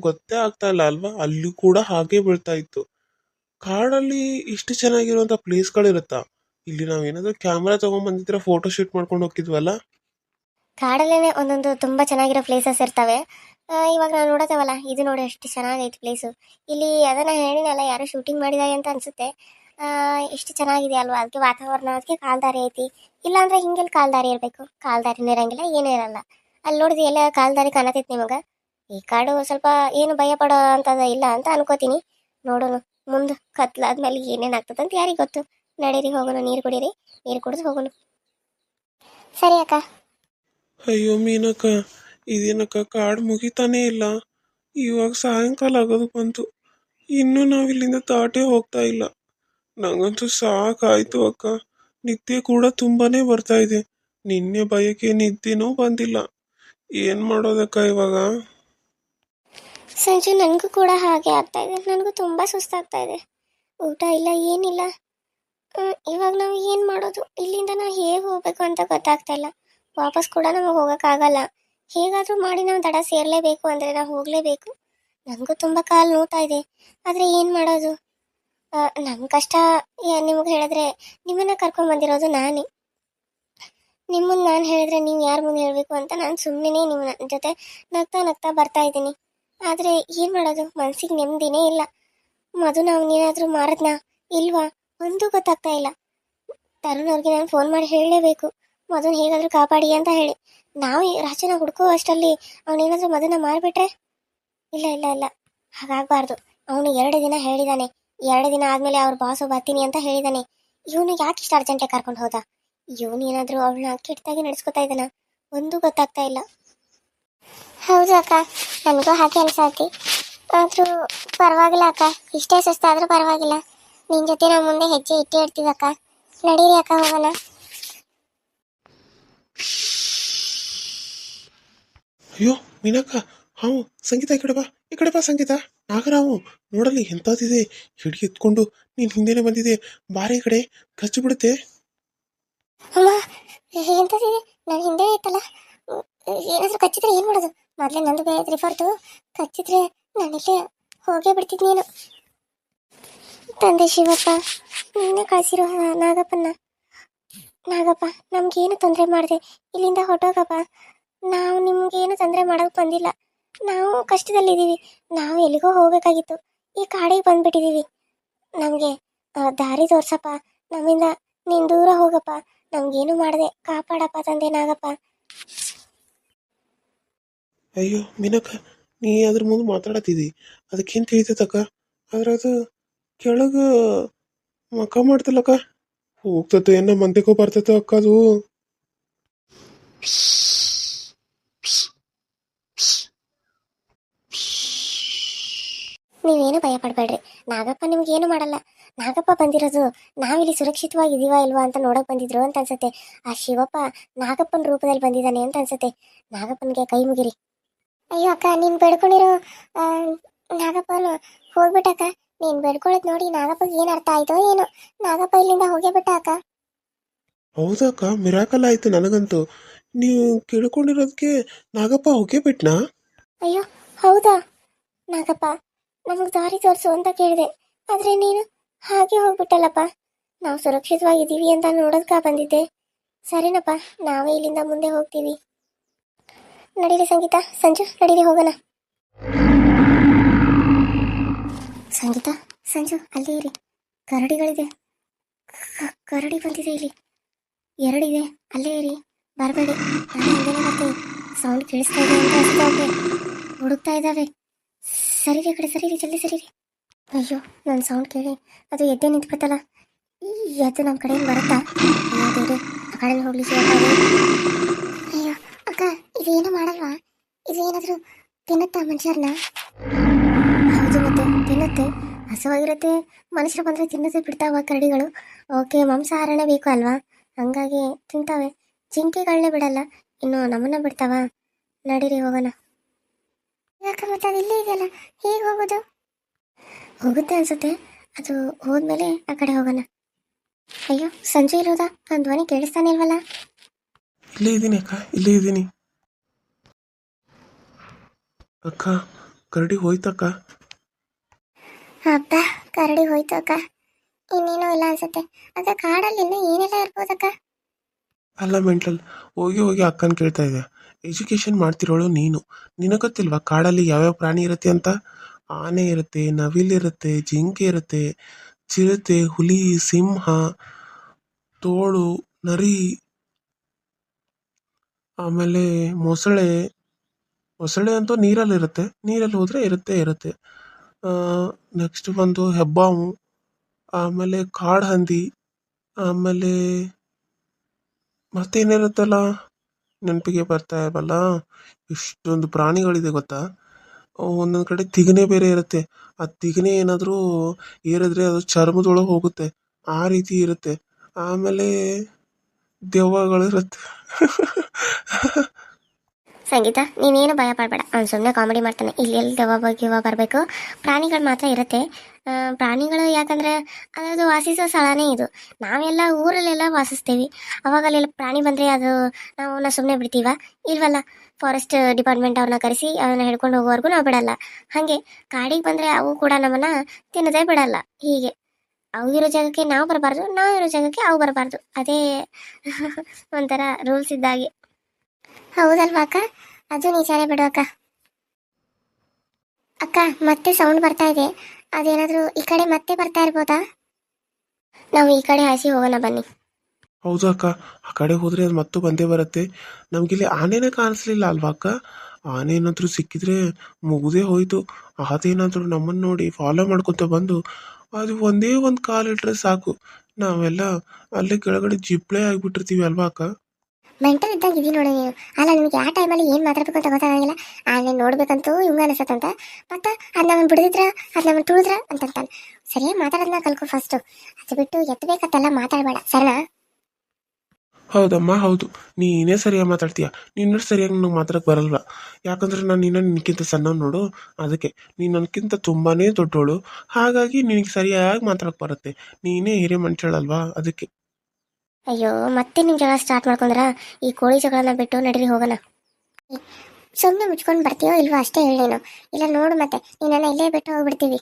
ಗೊತ್ತೇ ಆಗ್ತಾ ಇಲ್ಲ ಅಲ್ವಾ? ಅಲ್ಲಿ ಕೂಡ ಹಾಗೆ ಬೀಳ್ತಾ ಇತ್ತು. ಕಾಡಲ್ಲಿ ಇಷ್ಟು ಚೆನ್ನಾಗಿರುವಂಥ ಪ್ಲೇಸ್ಗಳಿರುತ್ತಾ? ಇಲ್ಲಿ ನಾವೇನಾದ್ರೂ ಕ್ಯಾಮ್ರಾ ತಗೊಂಡ್ಬಂದಿದ್ರೆ ಫೋಟೋ ಶೂಟ್ ಮಾಡ್ಕೊಂಡು ಹೋಗಿದ್ವಲ್ಲ. ಕಾಡಲ್ಲೇನೆ ಒಂದೊಂದು ತುಂಬಾ ಚೆನ್ನಾಗಿರೋ ಪ್ಲೇಸಸ್ ಇರ್ತವೆ. ಇವಾಗ ನಾವು ನೋಡತ್ತೇವಲ್ಲ, ಇದು ನೋಡಿ ಎಷ್ಟು ಚೆನ್ನಾಗೈತೆ ಪ್ಲೇಸು. ಇಲ್ಲಿ ಅದನ್ನ ಹೇಳಿನಲ್ಲ, ಯಾರು ಶೂಟಿಂಗ್ ಮಾಡಿದಾರೆ ಅಂತ ಅನ್ಸುತ್ತೆ. ಎಷ್ಟು ಚೆನ್ನಾಗಿದೆ ಅಲ್ವಾ? ಅದಕ್ಕೆ ವಾತಾವರಣ, ಅದಕ್ಕೆ ಕಾಲ್ದಾರಿ ಐತಿ. ಇಲ್ಲಾಂದ್ರೆ ಹಿಂಗೆಲ್ಲಿ ಕಾಲ್ದಾರಿ ಇರಬೇಕು? ಕಾಲ್ದಾರಿನೂ ಇರಂಗಿಲ್ಲ, ಏನೂ ಇರಲ್ಲ. ಅಲ್ಲಿ ನೋಡಿದ್ವಿ ಎಲ್ಲ ಕಾಲ್ದಾರಿ ಕಾಣತೈತಿ ನಿಮಗ. ಈ ಕಾಡು ಸ್ವಲ್ಪ ಏನು ಭಯ ಪಡೋ ಅಂತದ ಇಲ್ಲ ಅಂತ ಅನ್ಕೋತೀನಿ. ನೋಡೋಣ ಮುಂದೆ ಕತ್ಲಾದ್ಮೇಲೆ ಏನೇನು ಆಗ್ತದಂತ ಯಾರಿಗೆ ಗೊತ್ತು. ನಡೀರಿ ಹೋಗೋಣ, ನೀರು ಕುಡೀರಿ, ನೀರು ಕುಡಿದು ಹೋಗೋಣ. ಸರಿ ಅಕ್ಕ. ಅಯ್ಯೋ ಮೀನಕ್ಕ, ಇದೇನಕ್ಕ ಕಾಡು ಮುಗಿತಾನೇ ಇಲ್ಲ. ಇವಾಗ ಸಾಯಂಕಾಲ ಆಗೋದು ಬಂತು, ಇನ್ನೂ ನಾವಿಲ್ಲಿಂದ ದಾಟೇ ಹೋಗ್ತಾ ಇಲ್ಲ. ನಂಗಂತೂ ಸಾಕಾಯ್ತು ಅಕ್ಕ. ನಿದ್ದೆ ಕೂಡ ತುಂಬಾನೇ ಬರ್ತಾ ಇದೆ. ನಿನ್ನೆ ಭಯಕ್ಕೆ ನಿದ್ದೆನೂ ಬಂದಿಲ್ಲ. ಏನ್ ಮಾಡೋದಕ್ಕ ಇವಾಗ? ಸಂಜೆ ನನಗೂ ಕೂಡ ಹಾಗೆ ಆಗ್ತಾ ಇದೆ. ನನಗೂ ತುಂಬ ಸುಸ್ತಾಗ್ತಾ ಇದೆ. ಊಟ ಇಲ್ಲ, ಏನಿಲ್ಲ. ಇವಾಗ ನಾವು ಏನು ಮಾಡೋದು? ಇಲ್ಲಿಂದ ನಾವು ಹೇಗೆ ಹೋಗ್ಬೇಕು ಅಂತ ಗೊತ್ತಾಗ್ತಾ ಇಲ್ಲ. ವಾಪಸ್ ಕೂಡ ನಮಗೆ ಹೋಗೋಕ್ಕಾಗಲ್ಲ. ಹೇಗಾದರೂ ಮಾಡಿ ನಾವು ದಡ ಸೇರಲೇಬೇಕು, ಅಂದರೆ ನಾವು ಹೋಗಲೇಬೇಕು. ನನಗೂ ತುಂಬ ಕಾಲು ನೋವ್ತಾ ಇದೆ. ಆದರೆ ಏನು ಮಾಡೋದು? ನಮ್ಮ ಕಷ್ಟ ನಿಮಗೆ ಹೇಳಿದ್ರೆ, ನಿಮ್ಮನ್ನು ಕರ್ಕೊಂಡ್ಬಂದಿರೋದು ನಾನೇ. ನಿಮ್ಮನ್ನು ನಾನು ಹೇಳಿದ್ರೆ ನೀವು ಯಾರ ಮುಂದೆ ಹೇಳಬೇಕು ಅಂತ ನಾನು ಸುಮ್ಮನೆ ನಿಮ್ಮ ಜೊತೆ ನಗ್ತಾ ನಗ್ತಾ ಬರ್ತಾ ಇದ್ದೀನಿ. ಆದರೆ ಏನು ಮಾಡೋದು? ಮನಸ್ಸಿಗೆ ನೆಮ್ಮದಿನೇ ಇಲ್ಲ. ಮಧುನ ಅವನೇನಾದರೂ ಮಾರದ್ನಾ ಇಲ್ವಾ ಒಂದೂ ಗೊತ್ತಾಗ್ತಾ ಇಲ್ಲ. ತರುಣ್ ಅವ್ರಿಗೆ ನಾನು ಫೋನ್ ಮಾಡಿ ಹೇಳಲೇಬೇಕು, ಮಧುನ ಹೇಗಾದರೂ ಕಾಪಾಡಿ ಅಂತ ಹೇಳಿ. ನಾವು ರಾಜನ ಹುಡ್ಕೋ ಅಷ್ಟರಲ್ಲಿ ಅವನೇನಾದರೂ ಮಧುನ ಮಾರಿಬಿಟ್ರೆ? ಇಲ್ಲ ಇಲ್ಲ ಇಲ್ಲ, ಹಾಗಾಗಬಾರ್ದು. ಅವನು 2 ದಿನ ಹೇಳಿದಾನೆ. 2 ದಿನ ಆದಮೇಲೆ ಅವ್ರ ಬಾಸು ಬರ್ತೀನಿ ಅಂತ ಹೇಳಿದಾನೆ. ಇವನು ಯಾಕೆ ಇಷ್ಟು ಅರ್ಜೆಂಟಾಗಿ ಕರ್ಕೊಂಡು ಹೋದ? ಇವನು ಏನಾದರೂ ಅವಳನ್ನ ಕೆಟ್ಟದಾಗಿ ನಡೆಸ್ಕೊತಾ ಇದ್ದಾನ? ಒಂದೂ ಗೊತ್ತಾಗ್ತಾ ಇಲ್ಲ. ಹೌದು ಅಕ್ಕ, ನನಗೂ ಹಾಗೆ ಅನ್ಸಾತಿ. ಆದರೂ ಪರವಾಗಿಲ್ಲ ಅಕ್ಕ, ಇಷ್ಟೇ ಸುಸ್ತಾದರೂ ಪರವಾಗಿಲ್ಲ. ನಿನ್ನ ಜೊತೆ ನಾವು ಮುಂದೆ ಹೆಜ್ಜೆ ಇಟ್ಟೇ ಇಡ್ತೀವಿ ಅಕ್ಕ. ನಡೀರಿ ಅಕ್ಕ, ಹೋಗೋಣ. ಅಯ್ಯೋ ಮೀನಕ್ಕ, ಹಾವು ಸಂಗೀತ ಈ ಕಡೆ ಬಾ ಸಂಗೀತ. ನಾಗರಾವು ನೋಡಲಿ ಎಂಥದ್ದಿದೆ, ಹಿಡಿ ಎತ್ಕೊಂಡು ನೀನು ಹಿಂದೆನೆ ಬಂದಿದೆ. ಬಾರಿ ಈ ಕಡೆ, ಕಚ್ಚು ಬಿಡುತ್ತೆ. ಅಮ್ಮ, ಎಂಥದ್ದಿದೆ? ನಾನು ಹಿಂದೆ ಇತ್ತಲ್ಲ, ಏನಾದರೂ ಕಚ್ಚಿದ್ರೆ ಏನು ಮಾಡೋದು? ಮೊದಲೇ ನಂದು ಬೇರೆ ರಿಫರ್ತು. ಕಚ್ಚಿದ್ರೆ ನಾನಿಲ್ಲೇ ಹೋಗೇ ಬಿಡ್ತಿದ್ನೇನು. ತಂದೆ ಶಿವಪ್ಪ, ನಿನ್ನೆ ಕಳಿಸಿರೋ ನಾಗಪ್ಪ, ನಮ್ಗೇನು ತೊಂದರೆ ಮಾಡಿದೆ, ಇಲ್ಲಿಂದ ಹೊಟ್ಟೋಗಪ್ಪ. ನಾವು ನಿಮ್ಗೇನು ತೊಂದರೆ ಮಾಡೋಕೆ ಬಂದಿಲ್ಲ. ನಾವು ಕಷ್ಟದಲ್ಲಿದ್ದೀವಿ. ನಾವು ಎಲ್ಲಿಗೋ ಹೋಗಬೇಕಾಗಿತ್ತು, ಈ ಕಾಡಿಗೆ ಬಂದ್ಬಿಟ್ಟಿದ್ದೀವಿ. ನಮಗೆ ದಾರಿ ತೋರ್ಸಪ್ಪ, ನಮ್ಮಿಂದ ನೀನು ದೂರ ಹೋಗಪ್ಪ. ನಮ್ಗೇನು ಮಾಡದೆ ಕಾಪಾಡಪ್ಪ ತಂದೆ ನಾಗಪ್ಪ. ಅಯ್ಯೋ ಮೀನಕ್ಕ, ನೀ ಅದ್ರ ಮುಂದೆ ಮಾತಾಡತ್ತಿದ್ದಿ ಅದಕ್ಕೇನು ತಿಳಿತೈತಕ್ಕ. ಆದ್ರೆ ಅದು ಕೆಳಗೆ ಮಕ್ಕ ಮಾಡ್ತಿಲ್ಲಕ್ಕ. ಹೋಗ್ತೈತೆ ಏನ ಮಂದಿಗೂ ಬರ್ತೈತೆ ಅಕ್ಕ ಅದು. ನೀವೇನು ಭಯ ಪಡಬೇಡ್ರಿ, ನಾಗಪ್ಪ ನಿಮ್ಗೇನು ಮಾಡಲ್ಲ. ನಾಗಪ್ಪ ಬಂದಿರೋದು ನಾವಿಲ್ಲಿ ಸುರಕ್ಷಿತವಾಗಿ ಇದೀವಾ ಇಲ್ವಾ ಅಂತ ನೋಡಕ್ ಬಂದಿದ್ರು ಅಂತ ಅನ್ಸತ್ತೆ. ಆ ಶಿವಪ್ಪ ನಾಗಪ್ಪನ ರೂಪದಲ್ಲಿ ಬಂದಿದ್ದಾನೆ ಅಂತ ಅನ್ಸತ್ತೆ. ನಾಗಪ್ಪನಿಗೆ ಕೈ ಮುಗಿರಿ. ಅಯ್ಯೋ ಅಕ್ಕ, ನೀನ್ ಬೆಡ್ಕೊಂಡಿರೋ ಆ, ನಾಗಪ್ಪನು ಹೋಗ್ಬಿಟ್ಟಕ್ಕ. ನೀನ್ ಬೆಡ್ಕೊಳ್ಳೋದ್ ನೋಡಿ ನಾಗಪ್ಪಗೆ ಏನ್ ಅರ್ಥ ಆಯ್ತೋ ಏನೋ, ನಾಗಪ್ಪ ಇಲ್ಲಿಂದ ಹೋಗೇ ಬಿಟ್ಟ ಅಕ್ಕ. ಹೌದಕ್ಕ, ಮಿರಾಕಲ್ ಆಯ್ತು ನನಗಂತೂ. ನೀವು ಕೇಳ್ಕೊಂಡಿರೋದಕ್ಕೆ ನಾಗಪ್ಪ ಹೋಗೇ ಬಿಟ್ನಾ? ಅಯ್ಯೋ ಹೌದಾ ನಾಗಪ್ಪ, ನಮಗ್ ದಾರಿ ತೋರಿಸು ಅಂತ ಕೇಳಿದೆ, ಆದ್ರೆ ನೀನು ಹಾಗೆ ಹೋಗ್ಬಿಟ್ಟಲ್ಲಪ್ಪ. ನಾವು ಸುರಕ್ಷಿತವಾಗಿದ್ದೀವಿ ಅಂತ ನೋಡೋದಕ್ಕ ಬಂದಿದ್ದೆ. ಸರಿನಪ್ಪ, ನಾವೇ ಇಲ್ಲಿಂದ ಮುಂದೆ ಹೋಗ್ತೀವಿ. ನಡೀರಿ ಸಂಗೀತ, ಸಂಜು ನಡೀರಿ ಹೋಗೋಣ. ಸಂಗೀತ, ಸಂಜು ಅಲ್ಲೇ ಇರಿ. ಕರಡಿಗಳಿದೆ, ಕರಡಿ ಬಂದಿದೆ ಇಲ್ಲಿ. ಎರಡಿದೆ, ಅಲ್ಲೇ ಇರಿ, ಬರಬೇಡಿ. ನಾನು ಹಿಂದೆನೇ ಬರ್ತೀನಿ. ಸೌಂಡ್ ಕೇಳಿಸ್ತಾ ಇದೆ ಅಂತ ಅನ್ಸುತ್ತೆ ಅವ್ರಿಗೆ. ಹುಡುಕ್ತಾ ಇದ್ದಾವೆ. ಸರಿರಿ ಕಡೆ, ಸರಿರಿ, ಜಲ್ದಿ ಸರಿರಿ. ಅಯ್ಯೋ, ನನ್ನ ಸೌಂಡ್ ಕೇಳಿ ಅದು ಎದ್ದೇ ನಿಂತ್ಬಿಡ್ತಲ್ಲ. ಎದ್ದು ನಮ್ಮ ಕಡೆಯಿಂದ ಬರುತ್ತಾ? ಅಯ್ಯೋ ದೇವ್ರೆ, ಆ ಕಡೆ ಹೋಗ್ಲಿ ಶಿವಪ್ಪ ಅದು. ಅಯ್ಯೋ ಅಕ್ಕ, ಇದು ಏನು ಮಾಡಲ್ವಾ? ಇದು ಏನಾದರೂ ತಿನ್ನುತ್ತಾ ಮನುಷ್ಯರನ್ನ? ಹೌದು, ಮತ್ತೆ ತಿನ್ನುತ್ತೆ. ಹಸುವಾಗಿರುತ್ತೆ, ಮನುಷ್ಯರು ಬಂದರೆ ತಿನ್ನೋದೇ ಬಿಡ್ತಾವ ಕರಡಿಗಳು. ಓಕೆ, ಮಾಂಸಾಹಾರನೇ ಬೇಕು ಅಲ್ವಾ, ಹಂಗಾಗಿ ತಿಂತಾವೆ. ಜಿಂಕೆಗಳನ್ನೇ ಬಿಡಲ್ಲ, ಇನ್ನು ನಮ್ಮನ್ನ ಬಿಡ್ತಾವ? ನಡೀರಿ ಹೋಗೋಣ. ಯಾಕೆ ಮತ್ತೆ ಅದು ಇಲ್ಲೇ ಇದೆಯಲ್ಲ, ಹೇಗೆ ಹೋಗೋದು? ಹೋಗುತ್ತೆ ಅನ್ಸುತ್ತೆ, ಅದು ಹೋದ್ಮೇಲೆ ಆ ಕಡೆ ಹೋಗೋಣ. ಅಯ್ಯೋ, ಸಂಜೆ ಇರೋದಾ? ನನ್ನ ಧ್ವನಿ ಕೇಳಿಸ್ತಾನೆ ಇಲ್ವಲ್ಲ? ಇಲ್ಲೇ ಇದ್ದೀನಿ ಅಕ್ಕ, ಇಲ್ಲೇ ಇದ್ದೀನಿ ಅಕ್ಕ. ಕರಡಿ ಹೋಯ್ತಕ್ಕ. ಅಪ್ಪ, ಕರಡಿ ಹೋಯ್ತು ಅಕ್ಕ. ಇನ್ನೇನೋ ಇಲ್ಲ ಅನ್ಸುತ್ತೆ. ಅಕ್ಕ, ಕಾಡಲ್ಲಿ ಇನ್ನೂ ಏನೆಲ್ಲ ಇರ್ಬೋದಕ್ಕ? ಅಲ್ಲ ಮೆಂಟಲ್, ಹೋಗಿ ಹೋಗಿ ಅಕ್ಕನ ಕೇಳ್ತಾ ಇದೆ. ಎಜುಕೇಶನ್ ಮಾಡ್ತಿರೋಳು ನೀನು, ನಿನಗೊತ್ತಿಲ್ವಾ ಕಾಡಲ್ಲಿ ಯಾವ್ಯಾವ ಪ್ರಾಣಿ ಇರುತ್ತೆ ಅಂತ? ಆನೆ ಇರುತ್ತೆ, ನವಿಲಿರುತ್ತೆ, ಜಿಂಕೆ ಇರುತ್ತೆ, ಚಿರತೆ, ಹುಲಿ, ಸಿಂಹ, ತೋಳು, ನರಿ, ಆಮೇಲೆ ಮೊಸಳೆ. ಮೊಸಳೆ ಅಂತೂ ನೀರಲ್ಲಿರುತ್ತೆ, ನೀರಲ್ಲಿ ಹೋದರೆ ಇರುತ್ತೆ ಇರುತ್ತೆ. ನೆಕ್ಸ್ಟ್ ಬಂದು ಹೆಬ್ಬಾವು, ಆಮೇಲೆ ಕಾಡು ಹಂದಿ, ಆಮೇಲೆ ಮತ್ತೇನಿರುತ್ತಲ್ಲ, ನೆನಪಿಗೆ ಬರ್ತಾ ಇರಲ್ಲ. ಇಷ್ಟೊಂದು ಪ್ರಾಣಿಗಳಿದೆ ಗೊತ್ತಾ. ಒಂದೊಂದು ಕಡೆ ತಿಗಣೆ ಬೇರೆ ಇರುತ್ತೆ. ಆ ತಿಗಣೆ ಏನಾದರೂ ಏರಿದ್ರೆ ಅದು ಚರ್ಮದೊಳಗೆ ಹೋಗುತ್ತೆ, ಆ ರೀತಿ ಇರುತ್ತೆ. ಆಮೇಲೆ ದೆವ್ವಗಳಿರುತ್ತೆ. ಸಂಗೀತ, ನೀನೇನು ಭಯ ಪಡಬೇಡ, ಅವ್ನು ಸುಮ್ಮನೆ ಕಾಮಿಡಿ ಮಾಡ್ತಾನೆ. ಇಲ್ಲಿ ಎಲ್ಲಿ ದೆವ್ವ ಗಿವ್ವ ಬರಬೇಕು. ಪ್ರಾಣಿಗಳು ಮಾತ್ರ ಇರುತ್ತೆ. ಪ್ರಾಣಿಗಳು ಯಾಕಂದರೆ ಅದರದ್ದು ವಾಸಿಸೋ ಸ್ಥಳನೇ ಇದು. ನಾವೆಲ್ಲ ಊರಲ್ಲೆಲ್ಲ ವಾಸಿಸ್ತೀವಿ, ಅವಾಗ ಅಲ್ಲೆಲ್ಲ ಪ್ರಾಣಿ ಬಂದರೆ ಅದು ನಾವು ಸುಮ್ಮನೆ ಬಿಡ್ತೀವ? ಇಲ್ವಲ್ಲ. ಫಾರೆಸ್ಟ್ ಡಿಪಾರ್ಟ್ಮೆಂಟ್ ಅವ್ರನ್ನ ಕರೆಸಿ ಅವನ್ನ ಹಿಡ್ಕೊಂಡು ಹೋಗೋವರೆಗೂ ನಾವು ಬಿಡಲ್ಲ. ಹಾಗೆ ಕಾಡಿಗೆ ಬಂದರೆ ಅವು ಕೂಡ ನಮ್ಮನ್ನು ತಿನ್ನೋದೇ ಬಿಡಲ್ಲ. ಹೀಗೆ ಅವು ಇರೋ ಜಾಗಕ್ಕೆ ನಾವು ಬರಬಾರ್ದು, ನಾವು ಇರೋ ಜಾಗಕ್ಕೆ ಅವು ಬರಬಾರ್ದು. ಅದೇ ಒಂಥರ ರೂಲ್ಸ್ ಇದ್ದಾಗೆ. ಹೌದಲ್ವಾ ಅಕ್ಕ? ಅದು ನಿಜಾನೇ ಬಿಡು ಅಕ್ಕ. ಅಕ್ಕ, ಮತ್ತೆ ಸೌಂಡ್ ಬರ್ತಾ ಇದೆ. ಅದೇನಾದರೂ ಈ ಕಡೆ ಮತ್ತೆ ಬರ್ತಾ ಇರ್ಬೋದಾ? ನಾವು ಈ ಕಡೆ ಹಾಸಿ ಹೋಗೋಣ ಬನ್ನಿ. ಹೌದು ಅಕ್ಕ, ಆ ಕಡೆ ಹೋದರೆ ಅದು ಮತ್ತೆ ಬಂದೇ ಬರುತ್ತೆ. ನಮಗಿಲ್ಲಿ ಆನೆನೇ ಕಾಣಿಸ್ಲಿಲ್ಲ ಅಲ್ವಾ ಅಕ್ಕ? ಆನೆ ಏನಾದರೂ ಸಿಕ್ಕಿದ್ರೆ ಮುಗಿದೇ ಹೋಯ್ತು. ಅದೇನಾದರೂ ನಮ್ಮನ್ನು ನೋಡಿ ಫಾಲೋ ಮಾಡ್ಕೊತ ಬಂದು ಅದು ಒಂದೇ ಒಂದು ಕಾಲಿಟ್ರೆ ಸಾಕು, ನಾವೆಲ್ಲ ಅಲ್ಲೇ ಕೆಳಗಡೆ ಜಿಪ್ಳೆ ಆಗಿಬಿಟ್ಟಿರ್ತೀವಿ ಅಲ್ವಾ ಅಕ್ಕ? ಮೆಂಟಲ್ ಇದ್ದಂಗೆ ಇದೀನಿ ನೋಡಿ ನೀನು. ಅಲ್ಲ, ನಿಮಗೆ ಆ ಟೈಮಲ್ಲಿ ಏನು ಮಾತಾಡ್ಬೇಕು ಅಂತ ಗೊತ್ತಾಗಂಗಿಲ್ಲ. ಆನೆ ನೋಡ್ಬೇಕಂತೂ ಇವಂಗ ಅನಿಸತ್ತಂತ, ಮತ್ತು ಅದು ನಮ್ಮನ್ನು ಬಿಡಿದ್ರ, ಅದು ನಮ್ಮನ್ನು ತುಳಿದ್ರ ಅಂತಂತಾನೆ. ಸರಿಯಾಗಿ ಮಾತಾಡೋದನ್ನ ಕಲ್ಕೊ ಫಸ್ಟು. ಅದು ಬಿಟ್ಟು ಎತ್ತಬೇಕಂತೆಲ್ಲ ಮಾತಾಡಬೇಡ, ಸರಿನಾ? ಹೌದಮ್ಮ, ಹೌದು, ನೀನೇ ಸರಿಯಾಗಿ ಮಾತಾಡ್ತೀಯ. ನಿನ್ನಷ್ಟು ಸರಿಯಾಗಿ ನನಗೆ ಮಾತಾಡಕ್ಕೆ ಬರಲ್ವ, ಯಾಕಂದ್ರೆ ನಾನು ನಿನಕ್ಕಿಂತ ಸಣ್ಣವನು ನೋಡು. ಅದಕ್ಕೆ ನೀನು ನನಗಿಂತ ತುಂಬಾ ದೊಡ್ಡೋಳು, ಹಾಗಾಗಿ ನಿನಗೆ ಸರಿಯಾಗಿ ಮಾತಾಡಕ್ಕೆ ಬರುತ್ತೆ. ನೀನೇ ಹಿರಿಯ ಮನುಷ್ಯಳಲ್ವಾ, ಅದಕ್ಕೆ. ಅಯ್ಯೋ, ಮತ್ತೆ ನಿಮ್ಮ ಜಗಳ ಸ್ಟಾರ್ಟ್ ಮಾಡ್ಕೊಂಡ್ರ? ಈ ಕೋಳಿ ಜಗಳನ್ನ ಬಿಟ್ಟು ನಡೀರಿ ಹೋಗೋಣ. ಸುಮ್ಮನೆ ಮುಚ್ಕೊಂಡು ಬರ್ತೀಯೋ ಇಲ್ವೋ ಅಷ್ಟೇ ಹೇಳಿ ನೀನು. ಇಲ್ಲ ನೋಡು, ಮತ್ತೆ ನೀನನ್ನ ಇಲ್ಲೇ ಬಿಟ್ಟು ಹೋಗ್ಬಿಡ್ತೀವಿ.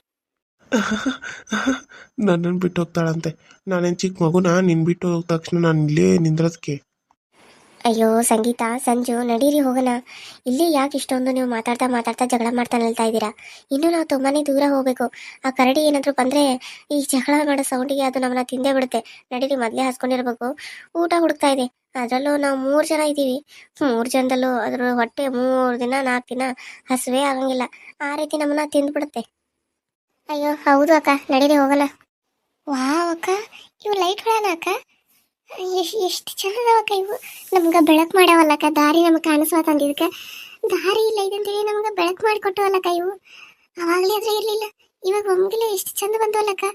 ನನ್ನನ್ನು ಬಿಟ್ಟು ಹೋಗ್ತಾಳಂತೆ? ನಾನೇನು ಚಿಕ್ಕ ಮಗುನಾ ನಿನ್ನ ಬಿಟ್ಟು ಹೋದ ತಕ್ಷಣ ನಾನು ಇಲ್ಲೇ ನಿಂದ್ರದಕ್ಕೆ? ಅಯ್ಯೋ ಸಂಗೀತ ಸಂಜು ನಡೀರಿ ಹೋಗೋಣ. ಇಲ್ಲಿ ಯಾಕೆ ಇಷ್ಟೊಂದು ನೀವು ಮಾತಾಡ್ತಾ ಮಾತಾಡ್ತಾ ಜಗಳ ಮಾಡ್ತಾ ನಿಲ್ತಾ ಇದ್ದೀರಾ? ಇನ್ನೂ ನಾವು ತುಂಬಾನೇ ದೂರ ಹೋಗ್ಬೇಕು. ಆ ಕರಡಿ ಏನಾದರೂ ಬಂದ್ರೆ ಈ ಜಗಳ ಮಾಡೋ ಸೌಂಡಿಗೆ ಅದು ನಮ್ಮನ್ನ ತಿಂದೇ ಬಿಡುತ್ತೆ. ನಡೀರಿ, ಮೊದಲೇ ಹಸ್ಕೊಂಡಿರ್ಬೇಕು, ಊಟ ಹುಡುಕ್ತಾ ಇದೆ. ಅದರಲ್ಲೂ ನಾವು 3 ಜನ ಇದ್ದೀವಿ. 3 ಜನದಲ್ಲೂ ಅದ್ರ ಹೊಟ್ಟೆ 3 ದಿನ 4 ದಿನ ಹಸುವೇ ಆಗಂಗಿಲ್ಲ. ಆ ರೀತಿ ನಮ್ಮನ್ನ ತಿಂದ್ಬಿಡುತ್ತೆ. ಅಯ್ಯೋ ಹೌದು ಅಕ್ಕ, ನಡೀರಿ ಹೋಗೋಣ. ವಾವ್ ಅಕ್ಕ, ಇವು ಲೈಟ್ಗಳನ್ನ ಅಕ್ಕ, ಎಷ್ಟು ಚಂದದವಕ್ಕ ಇವು. ನಮ್ಗೆ ಬೆಳಕು ಮಾಡವಲ್ಲಕ್ಕ, ದಾರಿ ನಮ್ಗೆ ಕಾಣಿಸ್ವಾತಂದಿದ್ದಕ್ಕೆ. ದಾರಿ ಇಲ್ಲ ಇದಂತೇಳಿ ನಮ್ಗೆ ಬೆಳಕು ಮಾಡಿಕೊಟ್ಟವಲ್ಲಕ್ಕ ಇವು. ಅವಾಗಲೇ ಆದ್ರೆ ಇರಲಿಲ್ಲ, ಇವಾಗ ಒಮ್ಗಿಲೆ ಎಷ್ಟು ಚಂದ ಬಂದವಲ್ಲಕ್ಕ.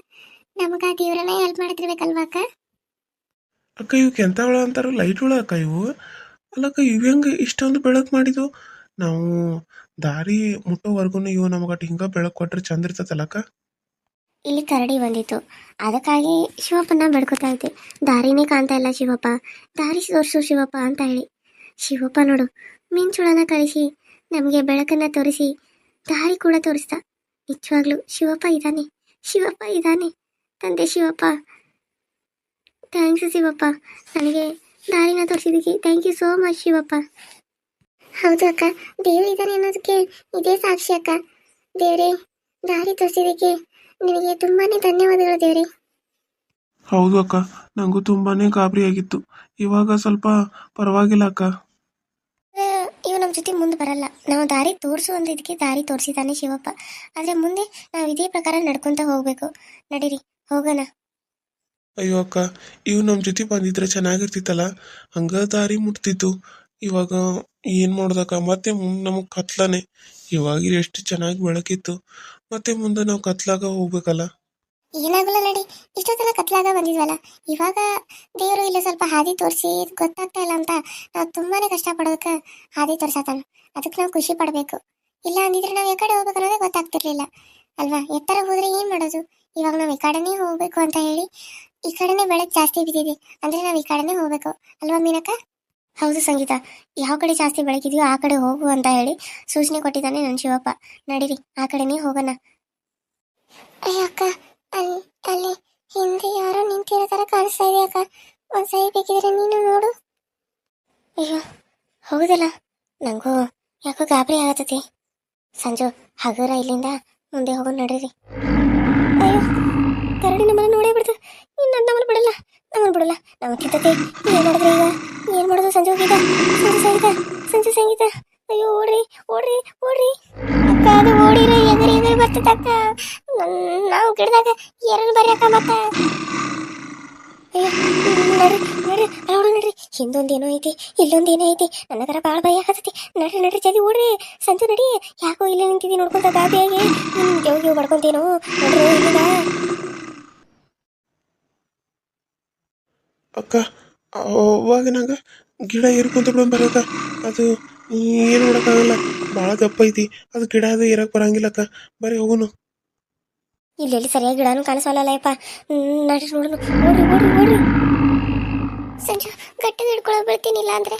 ನಮ್ಗೆ ಆ ದೇವ್ರನ್ನ ಹೆಲ್ಪ್ ಮಾಡ್ತಿರ್ಬೇಕಲ್ವಾ ಅಕ್ಕ? ಅಕ್ಕ ಇವಕ್ಕೆ ಎಂಥ ಹುಳ ಅಂತಾರ? ಲೈಟ್ ಹುಳ ಅಕ್ಕ ಇವು. ಅಲ್ಲಕ್ಕ ಇವು ಹೆಂಗೆ ಇಷ್ಟೊಂದು ಬೆಳಕು ಮಾಡಿದ್ದು? ನಾವು ದಾರಿ ಮುಟ್ಟೋವರೆಗೂ ಇವು ನಮಗಟ್ಟು ಹಿಂಗೆ ಬೆಳಕು ಕೊಟ್ಟರೆ ಚಂದ ಇರ್ತೈತಲ್ಲಕ್ಕ. ಇಲ್ಲಿ ಕರಡಿ ಬಂದಿತ್ತು, ಅದಕ್ಕಾಗಿ ಶಿವಪ್ಪನ ಬಡ್ಕೋತಾ ಇದ್ದೆ. ದಾರಿನೇ ಕಾಣ್ತಾ ಇಲ್ಲ ಶಿವಪ್ಪ, ದಾರಿ ತೋರಿಸು ಶಿವಪ್ಪ ಅಂತ ಹೇಳಿ. ಶಿವಪ್ಪ ನೋಡು, ಮಿಂಚುಳನ ಕಳಿಸಿ ನಮಗೆ ಬೆಳಕನ್ನ ತೋರಿಸಿ ದಾರಿ ಕೂಡ ತೋರಿಸ್ದ. ನಿಜವಾಗ್ಲೂ ಶಿವಪ್ಪ ಇದ್ದಾನೆ, ಶಿವಪ್ಪ ಇದ್ದಾನೆ. ತಂದೆ ಶಿವಪ್ಪ, ಥ್ಯಾಂಕ್ಸ್ ಶಿವಪ್ಪ, ನನಗೆ ದಾರಿನ ತೋರಿಸಿದ್ದಕ್ಕೆ thank you so much Shivappa. ಹೌದು ಅಕ್ಕ, ದೇವ್ರು ಇದ್ದಾನೆ ಅನ್ನೋದಕ್ಕೆ ಇದೇ ಸಾಕ್ಷಿ ಅಕ್ಕ. ದೇವ್ರೇ, ದಾರಿ ತೋರಿಸಿದ್ದಕ್ಕೆ ನಿನಗೆ ತುಂಬಾನೇ ಧನ್ಯವಾದಗಳು ದೇವ್ರೆ. ಹೌದು ಅಕ್ಕ, ನನಗೂ ತುಂಬಾನೇ ಗಾಬರಿ ಆಗಿತ್ತು. ಇವಾಗ ಸ್ವಲ್ಪ ಪರವಾಗಿಲ್ಲ ಅಕ್ಕ. ಇವು ನಮ್ಮ ಜೊತೆ ಮುಂದೆ ಬರಲ್ಲ. ನಾವು ದಾರಿ ತೋರಿಸು ಅಂದಿದ್ದಕ್ಕೆ ದಾರಿ ತೋರಿಸಿದ್ದಾನೆ ಶಿವಪ್ಪ. ಆದರೆ ಮುಂದೆ ನಾವು ಇದೇ ಪ್ರಕಾರ ನಡ್ಕೊತ ಹೋಗ್ಬೇಕು. ನಡೀರಿ ಹೋಗೋಣ. ಅಯ್ಯೋ ಅಕ್ಕ, ಇವು ನಮ್ಮ ಜೊತೆ ಬಂದಿದ್ರೆ ಚೆನ್ನಾಗಿರ್ತಿತ್ತಲ್ಲ, ಹಂಗ ದಾರಿ ಮುಟ್ತಿತ್ತು. ಇವಾಗ ಏನು ಮಾಡೋದಕ್ಕ, ಮತ್ತೆ ಮುಂದೆ ನಮಗೆ ಕತ್ಲಾನೆ. ಇವಾಗ ಎಷ್ಟು ಚೆನ್ನಾಗಿ ಬೆಳಕಿತ್ತು, ಮತ್ತೆ ಮುಂದೆ ನಾವು ಕತ್ಲಾಗ ಹೋಗ್ಬೇಕಲ್ಲ. ಏನಾಗಲ್ಲ ನಡಿ, ಇಷ್ಟೊತ್ತೆಲ್ಲ ಕತ್ಲಾಗ ಬಂದಿದ್ವಲ್ಲ. ಇವಾಗ ದೇವರು ಇಲ್ಲ ಸ್ವಲ್ಪ ಹಾದಿ ತೋರಿಸಿ ಗೊತ್ತಾಗ್ತಾ ಇಲ್ಲ ಅಂತ ನಾವು ತುಂಬಾನೇ ಕಷ್ಟಪಡೋದಕ್ಕೆ ಹಾದಿ ತೋರ್ಸತಾನ. ಅದಕ್ಕೆ ನಾವು ಖುಷಿ ಪಡಬೇಕು. ಇಲ್ಲ ಅಂದಿದ್ರೆ ನಾವು ಕಡೆ ಹೋಗ್ಬೇಕು ಅನ್ನೋದೇ ಗೊತ್ತಾಗ್ತಿರ್ಲಿಲ್ಲ ಅಲ್ವಾ? ಎತ್ತರ ಹೋದ್ರೆ ಏನು ಮಾಡೋದು? ಇವಾಗ ನಾವು ಈ ಕಡೆನೇ ಹೋಗ್ಬೇಕು ಅಂತ ಹೇಳಿ ಈ ಕಡೆನೇ ಬೆಳಕು ಜಾಸ್ತಿ ಬಿದ್ದಿದೆ ಅಂದ್ರೆ ನಾವು ಈ ಕಡೆನೇ ಹೋಗ್ಬೇಕು ಅಲ್ವಾ ಮೀನಕ್ಕ? ಹೌದು ಸಂಗೀತ, ಯಾವ ಕಡೆ ಜಾಸ್ತಿ ಬೆಳಕಿದೆಯೋ ಆ ಕಡೆ ಹೋಗು ಅಂತ ಹೇಳಿ ಸೂಚನೆ ಕೊಟ್ಟಿದ್ದಾನೆ ನನ್ನ ಶಿವಪ್ಪ. ನಡೀರಿ ಆ ಕಡೆನೇ ಹೋಗೋಣ. ಅಯ್ಯ ಅಕ್ಕ, ಅಲ್ಲಿ ಹಿಂದೆ ಯಾರೋ ನಿಂತಿರೋ ತರ ಕಾಣಿಸ್ತಾ ಇದೆ ಅಕ್ಕ. ಒಂದ್ಸರಿ ಬೇಕಿದ್ರೆ ನೀನು ನೋಡು. ಅಯ್ಯೋ ಹೌದಲ್ಲ, ನಂಗೂ ಯಾಕೋ ಗಾಬರಿ ಆಗತ್ತತಿ. ಸಂಜು, ಹಗುರ ಇಲ್ಲಿಂದ ಮುಂದೆ ಹೋಗೋಣ ನಡೀರಿ. ಅಯ್ಯೋ, ಕರಡಿ ನಮ್ಮನ್ನ ನೋಡೇ ಬಿಡ್ತು. ಇನ್ನು ನಮ್ಮನ್ನು ಬಿಡಲ್ಲ, ನಮ್ಮನ್ನು ಬಿಡಲ್ಲ. ನಾವು ಕಿತ್ತತೆ ಏನು ಮಾಡಿದ್ರೆ ಈಗ? ಏನು ಮಾಡೋದು ಸಂಜು? ಗೀತ, ಸಂಜು ಸಂಗೀತ, ಸಂಜು ಸಂಗೀತ, ಅಯ್ಯೋ ಓಡ್ರಿ ಓಡ್ರಿ ಓಡ್ರಿ ಅಕ್ಕ. ಅದು ಓಡಿರೋ ಎಗರಿ ಎಗರಿ ಬರ್ತದ ಅಕ್ಕ. ನಾವು ಗಿಡದಾಗ ಎರನ್ನು ಬರ್ಯಾಕ ಮತ್ತ. ಅಯ್ಯೋ ನಡ್ರಿ ನಡ್ರಿ ನೋಡು ನಡ್ರಿ, ಹಿಂದೊಂದೇನೋ ಐತಿ ಇಲ್ಲೊಂದೇನೋ ಐತಿ. ನನಗರ ಭಾಳ ಭಯ ಆಗತೈತಿ. ನಡ್ರಿ ನಡ್ರಿ ಜಲ್ದಿ ಓಡ್ರಿ. ಸಂಜು ನಡಿ, ಯಾಕೋ ಇಲ್ಲೇ ನಿಂತಿದ್ದಿ ನೋಡ್ಕೊಂತ ಗಾಬರಿಯಾಗಿ. ದೇವ್ಗೆ ಬಡ್ಕೊಂತೇನೋ ನೋಡ್ರಿ ಇಲ್ಲಿದ. ಅಕ್ಕ, ಅವಾಗ ನಂಗೆ ಗಿಡ ಏರ್ಕೊಂತ ಬಿಡೋಣ ಬರೋಕ. ಅದು ಏನು ಮಾಡೋಕ್ಕಾಗಲ್ಲ, ಭಾಳ ದಪ್ಪ ಐತಿ. ಅದು ಗಿಡ ಅದು ಏರಕ್ಕೆ ಬರಂಗಿಲ್ಲ ಅಕ್ಕ. ಬರೀ ಹೋಗುನು. ಇಲ್ಲೆಲ್ಲಿ ಸರಿಯಾಗಿ ಗಿಡನೂ ಕಾಣಿಸಲ್ಲಪ್ಪ. ನಡ್ರಿ ನೋಡ್ರಿ ಓಡ್ರಿ ಓಡ್ರಿ ಓಡ್ರಿ. ಸಂಜು ಗಟ್ಟಿಗೆ ಹಿಡ್ಕೊಳ್ಳೋ ಬೀಳ್ತೀನಿಲ್ಲ ಅಂದ್ರೆ